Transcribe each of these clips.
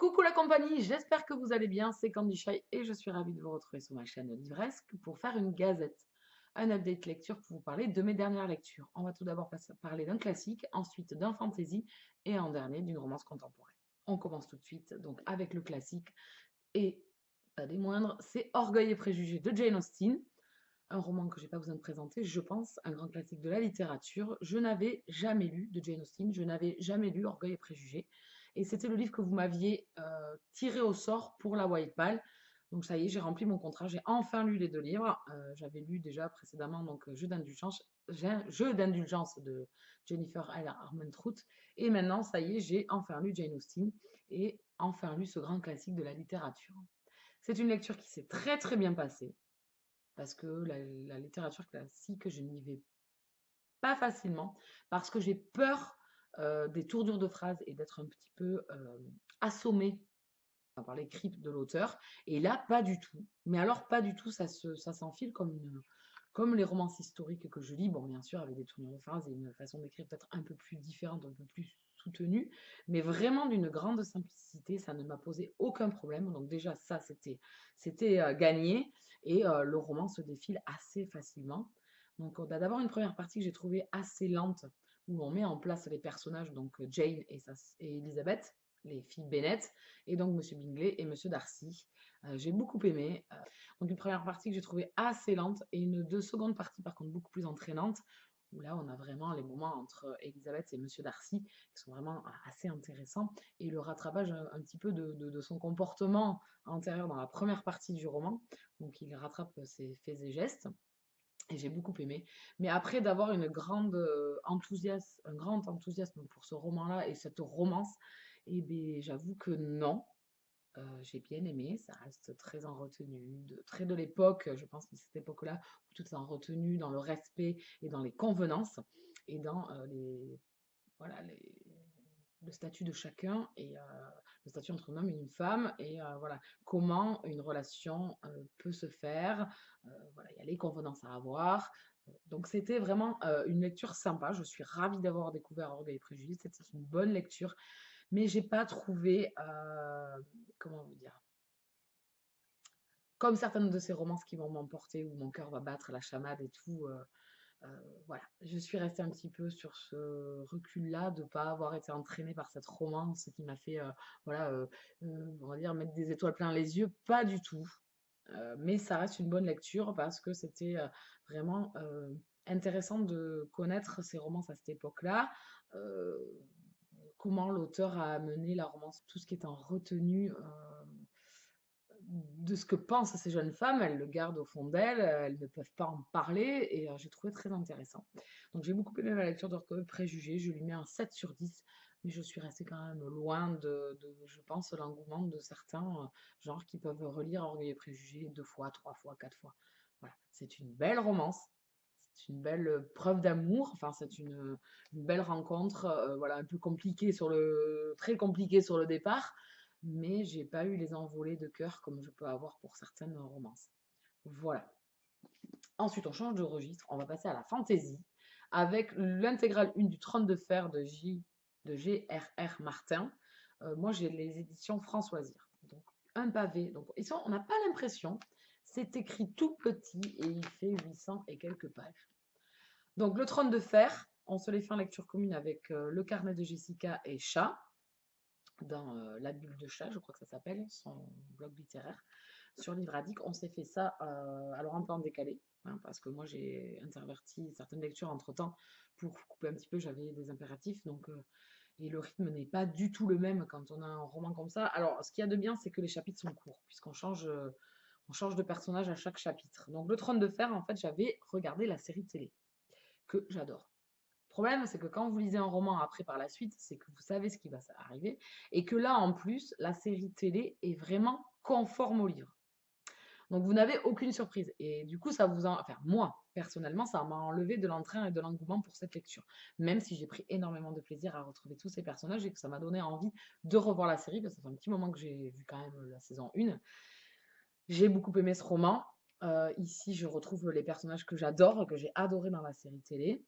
Coucou la compagnie, j'espère que vous allez bien, c'est Candy Shy et je suis ravie de vous retrouver sur ma chaîne Livresque pour faire une gazette, un update lecture pour vous parler de mes dernières lectures. On va tout d'abord parler d'un classique, ensuite d'un fantasy et en dernier d'une romance contemporaine. On commence tout de suite donc avec le classique et pas des moindres, c'est Orgueil et préjugés de Jane Austen, un roman que j'ai pas besoin de présenter, je pense, un grand classique de la littérature. Je n'avais jamais lu de Jane Austen, je n'avais jamais lu Orgueil et préjugés. Et c'était le livre que vous m'aviez tiré au sort pour la White Pal. Donc ça y est, j'ai rempli mon contrat, j'ai enfin lu les deux livres. J'avais lu déjà précédemment donc Jeu d'indulgence de Jennifer L. Armentrout. Et maintenant, ça y est, j'ai enfin lu Jane Austen et enfin lu ce grand classique de la littérature. C'est une lecture qui s'est très très bien passée parce que la littérature classique, je n'y vais pas facilement, parce que j'ai peur des tournures de phrases et d'être un petit peu assommée par les cryptes de l'auteur. Et là, pas du tout. Mais alors, pas du tout, ça s'enfile comme les romances historiques que je lis. Bon, bien sûr, avec des tournures de phrases et une façon d'écrire peut-être un peu plus différente, un peu plus soutenue, mais vraiment d'une grande simplicité. Ça ne m'a posé aucun problème. Donc déjà, ça, c'était gagné. Et le roman se défile assez facilement. Donc, on a d'abord une première partie que j'ai trouvée assez lente, où on met en place les personnages, donc Jane et Elizabeth, les filles Bennet, et donc Monsieur Bingley et Monsieur Darcy. J'ai beaucoup aimé. Donc une première partie que j'ai trouvée assez lente et une deux secondes partie par contre beaucoup plus entraînante, où là on a vraiment les moments entre Elisabeth et Monsieur Darcy qui sont vraiment assez intéressants, et le rattrapage un petit peu de son comportement antérieur dans la première partie du roman. Donc il rattrape ses faits et gestes. Et j'ai beaucoup aimé. Mais après d'avoir un grand enthousiasme pour ce roman-là et cette romance, eh bien, j'avoue que non. J'ai bien aimé, ça reste très en retenue, très de l'époque, je pense que cette époque-là, où tout est en retenue, dans le respect et dans les convenances, et dans voilà, le statut de chacun, et le statut entre un homme et une femme, et voilà, comment une relation peut se faire, voilà, il y a les convenances à avoir. Donc c'était vraiment une lecture sympa, je suis ravie d'avoir découvert Orgueil et Préjudice, c'était une bonne lecture, mais j'ai pas trouvé, comment vous dire, comme certaines de ces romances qui vont m'emporter, où mon cœur va battre la chamade et tout. Voilà, je suis restée un petit peu sur ce recul-là, de ne pas avoir été entraînée par cette romance qui m'a fait, voilà, on va dire, mettre des étoiles plein les yeux. Pas du tout. Mais ça reste une bonne lecture parce que c'était vraiment intéressant de connaître ces romances à cette époque-là. euh, Comment l'auteur a amené la romance, tout ce qui est en retenue de ce que pensent ces jeunes femmes, elles le gardent au fond d'elles, elles ne peuvent pas en parler, et j'ai trouvé très intéressant. Donc j'ai beaucoup aimé la lecture d'Orgueil et Préjugés, je lui mets un 7 sur 10, mais je suis restée quand même loin je pense, l'engouement de certains, genre qui peuvent relire Orgueil et Préjugés 2 fois, 3 fois, 4 fois. Voilà, c'est une belle romance, c'est une belle preuve d'amour, enfin c'est une belle rencontre, voilà, un peu compliquée très compliquée sur le départ, mais j'ai pas eu les envolées de cœur comme je peux avoir pour certaines romances. Voilà. Ensuite, on change de registre, on va passer à la fantasy avec l'intégrale 1 du Trône de Fer de G.R.R. Martin. Moi, j'ai les éditions Françoisir. Donc, un pavé. Donc, on n'a pas l'impression. C'est écrit tout petit et il fait 800 et quelques pages. Donc, le Trône de Fer, on se les fait en lecture commune avec le carnet de Jessica et Chat dans La Bulle de Chat, je crois que ça s'appelle, son blog littéraire, sur Livradic. On s'est fait ça, alors un peu en décalé, hein, parce que moi j'ai interverti certaines lectures entre-temps pour couper un petit peu, j'avais des impératifs, donc, et le rythme n'est pas du tout le même quand on a un roman comme ça. Alors, ce qu'il y a de bien, c'est que les chapitres sont courts, puisqu'on on change de personnage à chaque chapitre. Donc, Le Trône de Fer, en fait, j'avais regardé la série télé, que j'adore. Le problème, c'est que quand vous lisez un roman après par la suite, c'est que vous savez ce qui va arriver, et que là, en plus, la série télé est vraiment conforme au livre. Donc vous n'avez aucune surprise. Et du coup, enfin moi, personnellement, ça m'a enlevé de l'entrain et de l'engouement pour cette lecture. Même si j'ai pris énormément de plaisir à retrouver tous ces personnages et que ça m'a donné envie de revoir la série, parce que ça fait un petit moment que j'ai vu quand même la saison 1. J'ai beaucoup aimé ce roman. Ici, je retrouve les personnages que j'adore, que j'ai adoré dans la série télé.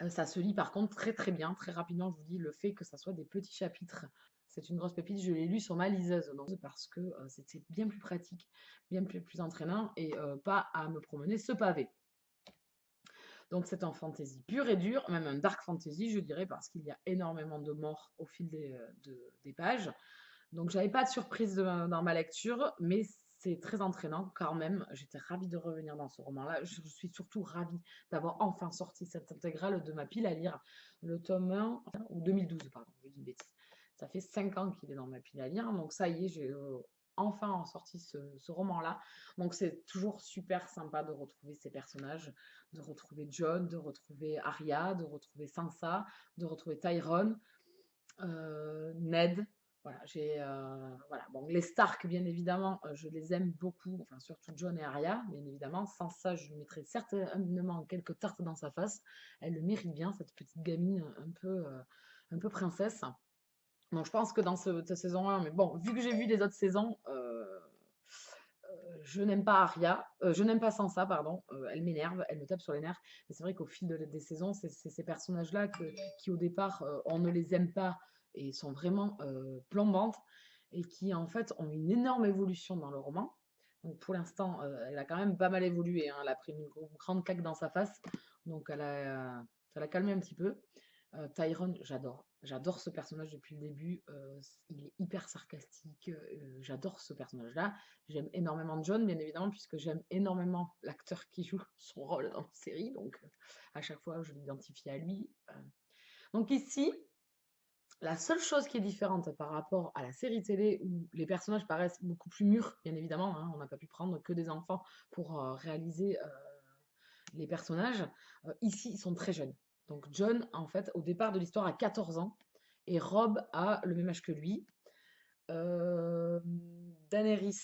Ça se lit par contre très très bien, très rapidement. Je vous dis, le fait que ça soit des petits chapitres, c'est une grosse pépite. Je l'ai lu sur ma liseuse, donc, parce que c'était bien plus pratique, bien plus entraînant et pas à me promener ce pavé. Donc c'est un fantasy pur et dur, même un dark fantasy, je dirais, parce qu'il y a énormément de morts au fil des pages. Donc j'avais pas de surprise dans ma lecture, mais c'est très entraînant quand même. J'étais ravie de revenir dans ce roman-là. Je suis surtout ravie d'avoir enfin sorti cette intégrale de ma pile à lire. Le tome 1, ou 2012, pardon, je dis une bêtise. Ça fait 5 ans qu'il est dans ma pile à lire, donc ça y est, j'ai enfin sorti ce roman-là. Donc c'est toujours super sympa de retrouver ces personnages, de retrouver John, de retrouver Arya, de retrouver Sansa, de retrouver Tyrone, Ned. Voilà, voilà. Bon, les Stark, bien évidemment, je les aime beaucoup, enfin surtout John et Arya, bien évidemment. Sans ça, je lui mettrais certainement quelques tartes dans sa face. Elle le mérite bien, cette petite gamine un peu princesse. Donc je pense que dans cette saison 1, mais bon, vu que j'ai vu les autres saisons, je n'aime pas Arya, je n'aime pas Sansa, pardon, elle m'énerve, elle me tape sur les nerfs. Mais c'est vrai qu'au fil des saisons, c'est ces personnages-là qui au départ, on ne les aime pas et sont vraiment plombantes et qui en fait ont une énorme évolution dans le roman. Donc pour l'instant, elle a quand même pas mal évolué, hein. Elle a pris une grande claque dans sa face, donc ça l'a calmé un petit peu. Tyrone, j'adore. J'adore ce personnage depuis le début. Il est hyper sarcastique. J'adore ce personnage-là. J'aime énormément John, bien évidemment, puisque j'aime énormément l'acteur qui joue son rôle dans la série. Donc, à chaque fois, je l'identifie à lui. Donc ici, la seule chose qui est différente par rapport à la série télé, où les personnages paraissent beaucoup plus mûrs, bien évidemment, hein, on n'a pas pu prendre que des enfants pour réaliser les personnages, ici, ils sont très jeunes. Donc John, en fait, au départ de l'histoire, a 14 ans, et Rob a le même âge que lui. Daenerys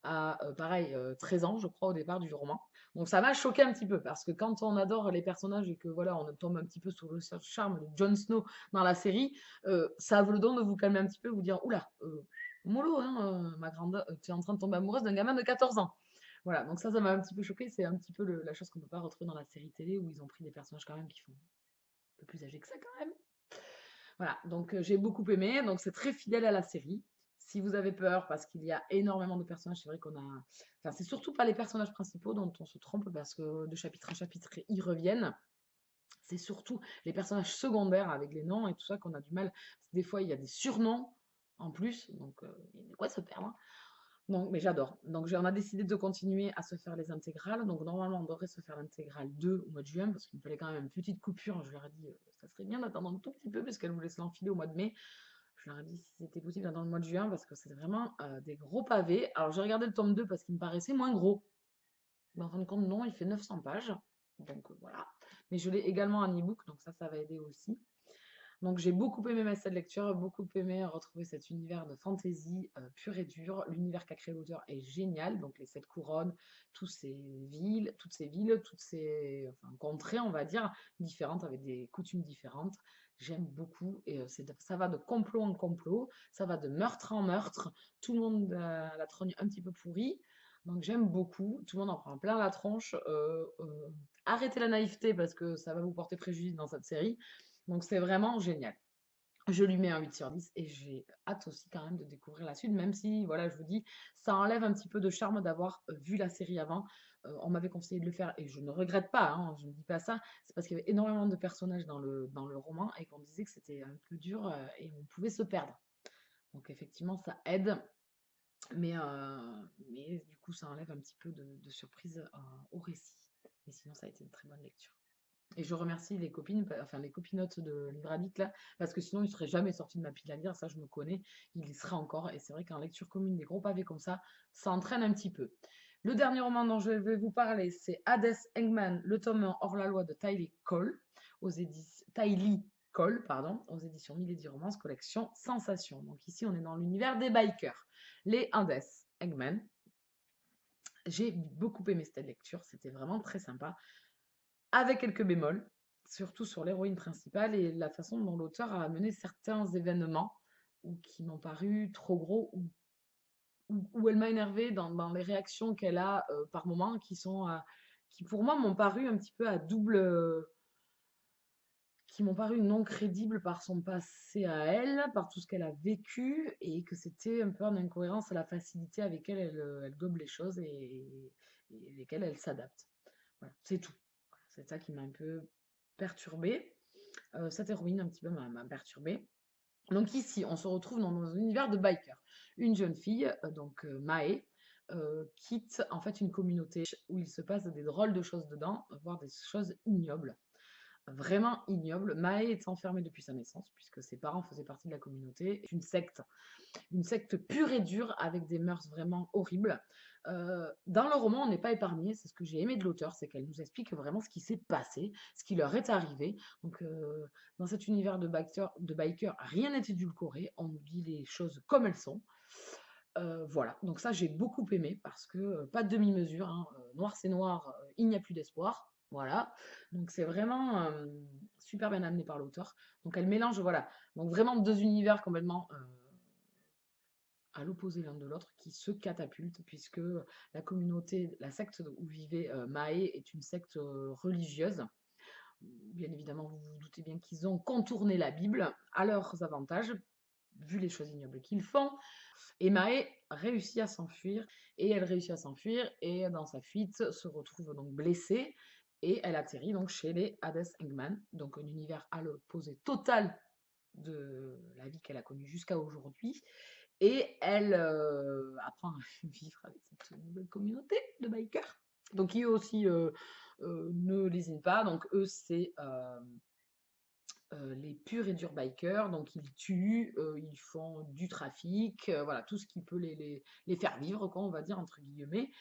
a, pareil, 13 ans, je crois, au départ du roman. Donc ça m'a choqué un petit peu, parce que quand on adore les personnages et que voilà, on tombe un petit peu sous le charme de Jon Snow dans la série, ça a le don de vous calmer un petit peu, vous dire, oula, mollo, hein, ma grande, tu es en train de tomber amoureuse d'un gamin de 14 ans. Voilà, donc ça m'a un petit peu choqué. C'est un petit peu la chose qu'on peut pas retrouver dans la série télé où ils ont pris des personnages quand même qui font un peu plus âgés que ça quand même. Voilà, donc j'ai beaucoup aimé. Donc c'est très fidèle à la série. Si vous avez peur, parce qu'il y a énormément de personnages, c'est vrai qu'on a. Enfin, c'est surtout pas les personnages principaux dont on se trompe parce que de chapitre en chapitre, ils reviennent. C'est surtout les personnages secondaires avec les noms et tout ça qu'on a du mal. Des fois, il y a des surnoms en plus, donc il y a de quoi se perdre. Donc, mais j'adore. Donc, on a décidé de continuer à se faire les intégrales. Donc, normalement, on devrait se faire l'intégrale 2 au mois de juin parce qu'il me fallait quand même une petite coupure. Je leur ai dit, ça serait bien d'attendre un tout petit peu parce qu'elle voulait se l'enfiler au mois de mai. Je leur ai dit si c'était possible d'attendre le mois de juin parce que c'est vraiment des gros pavés. Alors, j'ai regardé le tome 2 parce qu'il me paraissait moins gros. Mais en fin de compte, non, il fait 900 pages. Donc, voilà. Mais je l'ai également en e-book, donc ça va aider aussi. Donc j'ai beaucoup aimé ma salle de lecture, beaucoup aimé retrouver cet univers de fantasy pur et dur. L'univers qu'a créé l'auteur est génial, donc les 7 couronnes, toutes ces villes, toutes ces contrées, on va dire, différentes, avec des coutumes différentes. J'aime beaucoup et ça va de complot en complot, ça va de meurtre en meurtre, tout le monde a la trogne un petit peu pourrie. Donc j'aime beaucoup, tout le monde en prend plein la tronche. Arrêtez la naïveté parce que ça va vous porter préjudice dans cette série. Donc c'est vraiment génial. Je lui mets un 8 sur 10 et j'ai hâte aussi quand même de découvrir la suite, même si, voilà, je vous dis, ça enlève un petit peu de charme d'avoir vu la série avant. On m'avait conseillé de le faire et je ne regrette pas, hein, je ne dis pas ça. C'est parce qu'il y avait énormément de personnages dans le roman et qu'on disait que c'était un peu dur et on pouvait se perdre. Donc effectivement, ça aide, mais du coup, ça enlève un petit peu de surprise au récit. Mais sinon, ça a été une très bonne lecture. Et je remercie les copines, enfin les copinotes de Livre Addict là, parce que sinon il ne serait jamais sorti de ma pile à lire, ça je me connais, il y sera encore. Et c'est vrai qu'en lecture commune, des gros pavés comme ça entraîne un petit peu. Le dernier roman dont je vais vous parler, c'est Hades Engman, le tome 1 hors la loi de Tylee Cole, pardon, aux éditions Milady Romance, collection Sensation. Donc ici on est dans l'univers des bikers. Les Hades Engman. J'ai beaucoup aimé cette lecture, c'était vraiment très sympa avec quelques bémols, surtout sur l'héroïne principale et la façon dont l'auteur a amené certains événements ou qui m'ont paru trop gros ou elle m'a énervée dans les réactions qu'elle a par moments qui pour moi m'ont paru un petit peu à double qui m'ont paru non crédibles par son passé à elle, par tout ce qu'elle a vécu, et que c'était un peu en incohérence à la facilité avec elle gobe les choses et lesquelles elle s'adapte. Voilà, c'est tout. C'est ça qui m'a un peu perturbée. Cette héroïne un petit peu m'a perturbée. Donc ici, on se retrouve dans un univers de bikers. Une jeune fille, Mae, quitte en fait une communauté où il se passe des drôles de choses dedans, voire des choses ignobles. Vraiment ignobles. Mae est enfermée depuis sa naissance, puisque ses parents faisaient partie de la communauté. C'est une secte pure et dure avec des mœurs vraiment horribles. Dans le roman, on n'est pas épargné. C'est ce que j'ai aimé de l'auteur, c'est qu'elle nous explique vraiment ce qui s'est passé, ce qui leur est arrivé. Donc, dans cet univers de bikers, rien n'est édulcoré. On nous dit les choses comme elles sont. Voilà, donc ça j'ai beaucoup aimé parce que pas de demi-mesure, hein, noir c'est noir, il n'y a plus d'espoir. Voilà, donc c'est vraiment super bien amené par l'auteur. Donc elle mélange, voilà, donc vraiment deux univers complètement à l'opposé l'un de l'autre qui se catapultent puisque la communauté, la secte où vivait Maé est une secte religieuse. Bien évidemment, vous vous doutez bien qu'ils ont contourné la Bible à leurs avantages, vu les choses ignobles qu'ils font. Et Mae réussit à s'enfuir, et elle réussit à s'enfuir, et dans sa fuite se retrouve donc blessée, et elle atterrit donc chez les Hades Engman, donc un univers à l'opposé total de la vie qu'elle a connue jusqu'à aujourd'hui, et elle apprend à vivre avec cette nouvelle communauté de bikers. Donc eux aussi ne lésinent pas, donc eux c'est les purs et durs bikers, donc ils tuent, ils font du trafic, voilà, tout ce qui peut les faire vivre, quoi, on va dire, entre guillemets.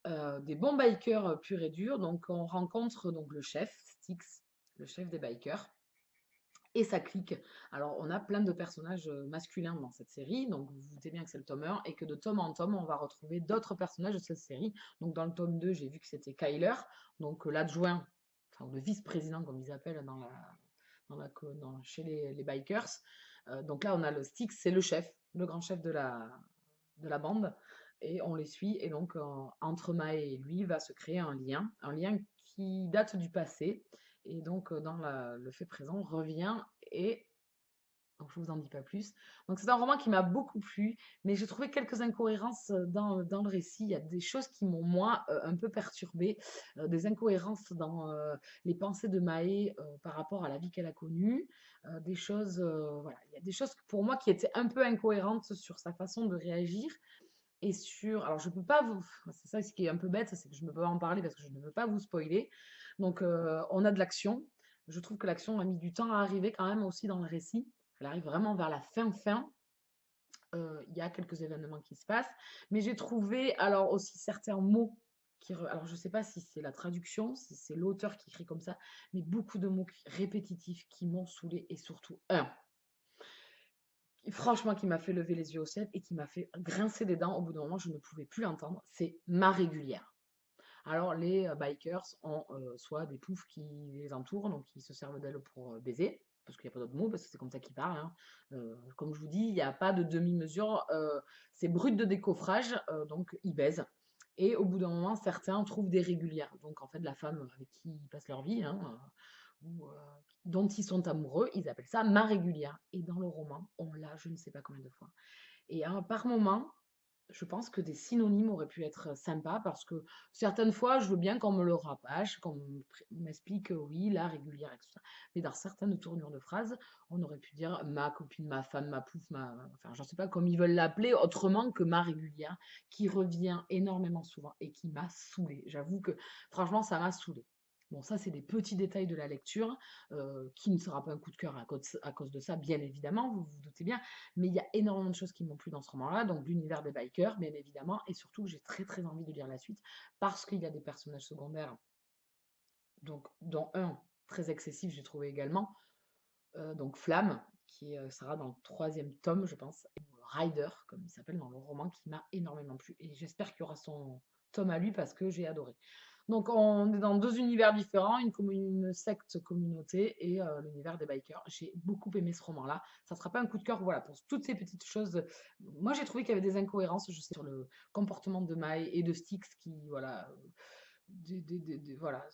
Des bons bikers purs et durs, donc on rencontre donc le chef, Styx, le chef des bikers, et sa clique. Alors, on a plein de personnages masculins dans cette série, donc vous vous doutez bien que c'est le tome 1, et que de tome en tome, on va retrouver d'autres personnages de cette série. Donc, dans le tome 2, j'ai vu que c'était Kyler, donc l'adjoint, enfin le vice-président, comme ils appellent chez les bikers. Donc là, on a le Styx, c'est le chef, le grand chef de la bande, et on les suit. Et donc, entre Mae et lui, va se créer un lien qui date du passé, et donc dans le fait présent revient, et donc je vous en dis pas plus. Donc c'est un roman qui m'a beaucoup plu, mais j'ai trouvé quelques incohérences dans le récit. Il y a des choses qui m'ont, moi, un peu perturbée, des incohérences dans les pensées de Maë par rapport à la vie qu'elle a connue, des choses, voilà, il y a des choses pour moi qui étaient un peu incohérentes sur sa façon de réagir et sur, alors je peux pas vous, c'est ça ce qui est un peu bête, c'est que je ne peux pas en parler parce que je ne veux pas vous spoiler. Donc on a de l'action. Je trouve que l'action a mis du temps à arriver quand même aussi dans le récit. Elle arrive vraiment vers la fin. Il y a quelques événements qui se passent. Mais j'ai trouvé alors aussi certains mots alors je sais pas si c'est la traduction, si c'est l'auteur qui écrit comme ça, mais beaucoup de mots répétitifs qui m'ont saoulé, et surtout un, franchement, qui m'a fait lever les yeux au ciel et qui m'a fait grincer des dents. Au bout d'un moment, je ne pouvais plus l'entendre. C'est ma régulière. Alors, les bikers ont soit des poufs qui les entourent, donc ils se servent d'elles pour baiser, parce qu'il n'y a pas d'autre mot, parce que c'est comme ça qu'ils parlent, hein. Comme je vous dis, il n'y a pas de demi-mesure, c'est brut de décoffrage, donc ils baisent. Et au bout d'un moment, certains trouvent des régulières, donc en fait la femme avec qui ils passent leur vie, hein, ou dont ils sont amoureux, ils appellent ça ma régulière. Et dans le roman, on l'a je ne sais pas combien de fois. Et par moment, je pense que des synonymes auraient pu être sympas, parce que certaines fois, je veux bien qu'on me le rabâche, qu'on m'explique, oui, la régulière et tout ça. Mais dans certaines tournures de phrases, on aurait pu dire ma copine, ma femme, ma pouf, enfin, j'en sais pas comme ils veulent l'appeler, autrement que ma régulière, qui revient énormément souvent et qui m'a saoulée. J'avoue que, franchement, ça m'a saoulée. Bon, ça, c'est des petits détails de la lecture, qui ne sera pas un coup de cœur à cause de ça, bien évidemment, vous vous doutez bien. Mais il y a énormément de choses qui m'ont plu dans ce roman-là, donc l'univers des bikers, bien évidemment, et surtout j'ai très très envie de lire la suite, parce qu'il y a des personnages secondaires, donc dont un très excessif, j'ai trouvé également, donc Flamme, qui sera dans le troisième tome, je pense, et Ryder, comme il s'appelle dans le roman, qui m'a énormément plu, et j'espère qu'il y aura son tome à lui, parce que j'ai adoré. Donc on est dans deux univers différents, une secte communauté et l'univers des bikers. J'ai beaucoup aimé ce roman-là. Ça ne sera pas un coup de cœur, voilà, pour toutes ces petites choses. Moi, j'ai trouvé qu'il y avait des incohérences, je sais, sur le comportement de Mai et de Styx, qui, voilà, voilà.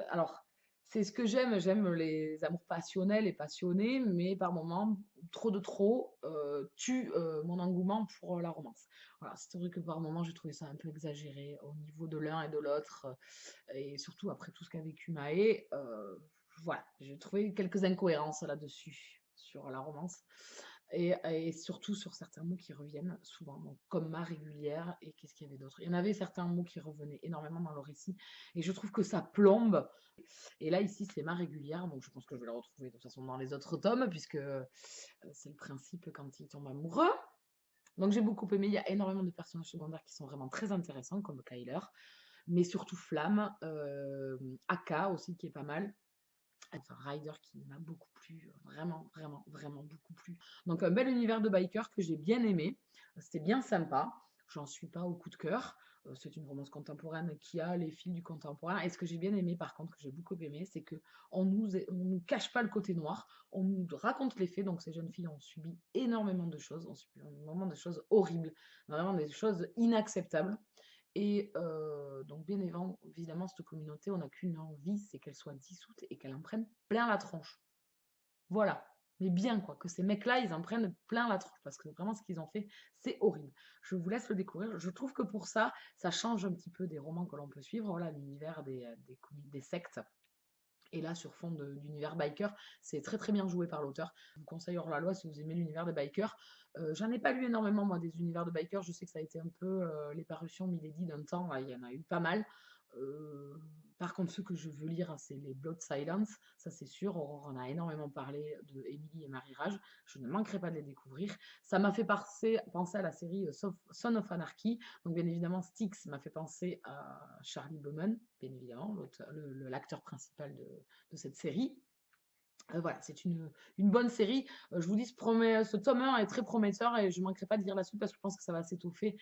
Alors, C'est ce que j'aime les amours passionnels et passionnés, mais par moments, trop, tue, mon engouement pour, la romance. Voilà, c'est vrai que par moments, j'ai trouvé ça un peu exagéré au niveau de l'un et de l'autre, et surtout après tout ce qu'a vécu Maë, voilà, j'ai trouvé quelques incohérences là-dessus, sur la romance et surtout sur certains mots qui reviennent souvent, donc comme ma régulière et qu'est-ce qu'il y avait d'autre? Il y en avait certains mots qui revenaient énormément dans le récit et je trouve que ça plombe et là, ici, c'est ma régulière, donc je pense que je vais la retrouver de toute façon dans les autres tomes, puisque c'est le principe quand il tombe amoureux. Donc j'ai beaucoup aimé, il y a énormément de personnages secondaires qui sont vraiment très intéressants, comme Kyler, mais surtout Flamme, Aka aussi qui est pas mal. Enfin, Ryder qui m'a beaucoup plu, vraiment beaucoup plu. Donc un bel univers de biker que j'ai bien aimé, c'était bien sympa. J'en suis pas au coup de cœur. C'est une romance contemporaine qui a les fils du contemporain. Et ce que j'ai bien aimé, par contre, que j'ai beaucoup aimé, c'est que on nous cache pas le côté noir, on nous raconte les faits. Donc ces jeunes filles ont subi énormément de choses, ont subi énormément de choses horribles, vraiment des choses inacceptables. Et donc, bien évidemment, cette communauté, on n'a qu'une envie, c'est qu'elle soit dissoute et qu'elle en prenne plein la tronche. Voilà. Mais bien, quoi, que ces mecs-là, ils en prennent plein la tronche, parce que vraiment, ce qu'ils ont fait, c'est horrible. Je vous laisse le découvrir. Je trouve que pour ça, ça change un petit peu des romans que l'on peut suivre. Voilà, l'univers des sectes. Et là, sur fond d'univers biker, c'est très très bien joué par l'auteur. Je vous conseille hors la loi si vous aimez l'univers des bikers. J'en ai pas lu énormément, moi, des univers de bikers. Je sais que ça a été un peu les parutions Milady d'un temps. Là, il y en a eu pas mal. Euh, Par contre, ceux que je veux lire, hein, c'est les Blood Silence. Ça, c'est sûr. Aurore en a énormément parlé de Emily et Marie Rage. Je ne manquerai pas de les découvrir. Ça m'a fait penser à la série Son of Anarchy. Donc, bien évidemment, Styx m'a fait penser à Charlie Bowman, bien évidemment, l'acteur principal de cette série. Voilà, c'est une bonne série. Je vous dis, ce tome 1 est très prometteur et je ne manquerai pas de lire la suite parce que je pense que ça va s'étoffer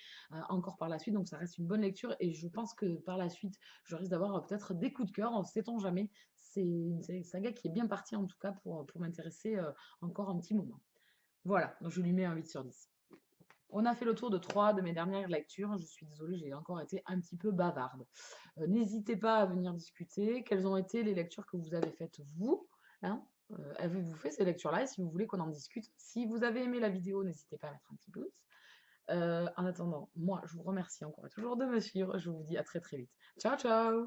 encore par la suite. Donc ça reste une bonne lecture et je pense que par la suite, je risque d'avoir peut-être des coups de cœur, ne sait-on jamais. C'est une saga qui est bien partie en tout cas pour m'intéresser encore un petit moment. Voilà, donc je lui mets un 8 sur 10. On a fait le tour de 3 de mes dernières lectures. Je suis désolée, j'ai encore été un petit peu bavarde. N'hésitez pas à venir discuter. Quelles ont été les lectures que vous avez faites vous, hein? Avez-vous fait ces lectures-là? Et si vous voulez qu'on en discute, si vous avez aimé la vidéo, n'hésitez pas à mettre un petit pouce. En attendant, moi, je vous remercie encore et toujours de me suivre. Je vous dis à très très vite. Ciao, ciao!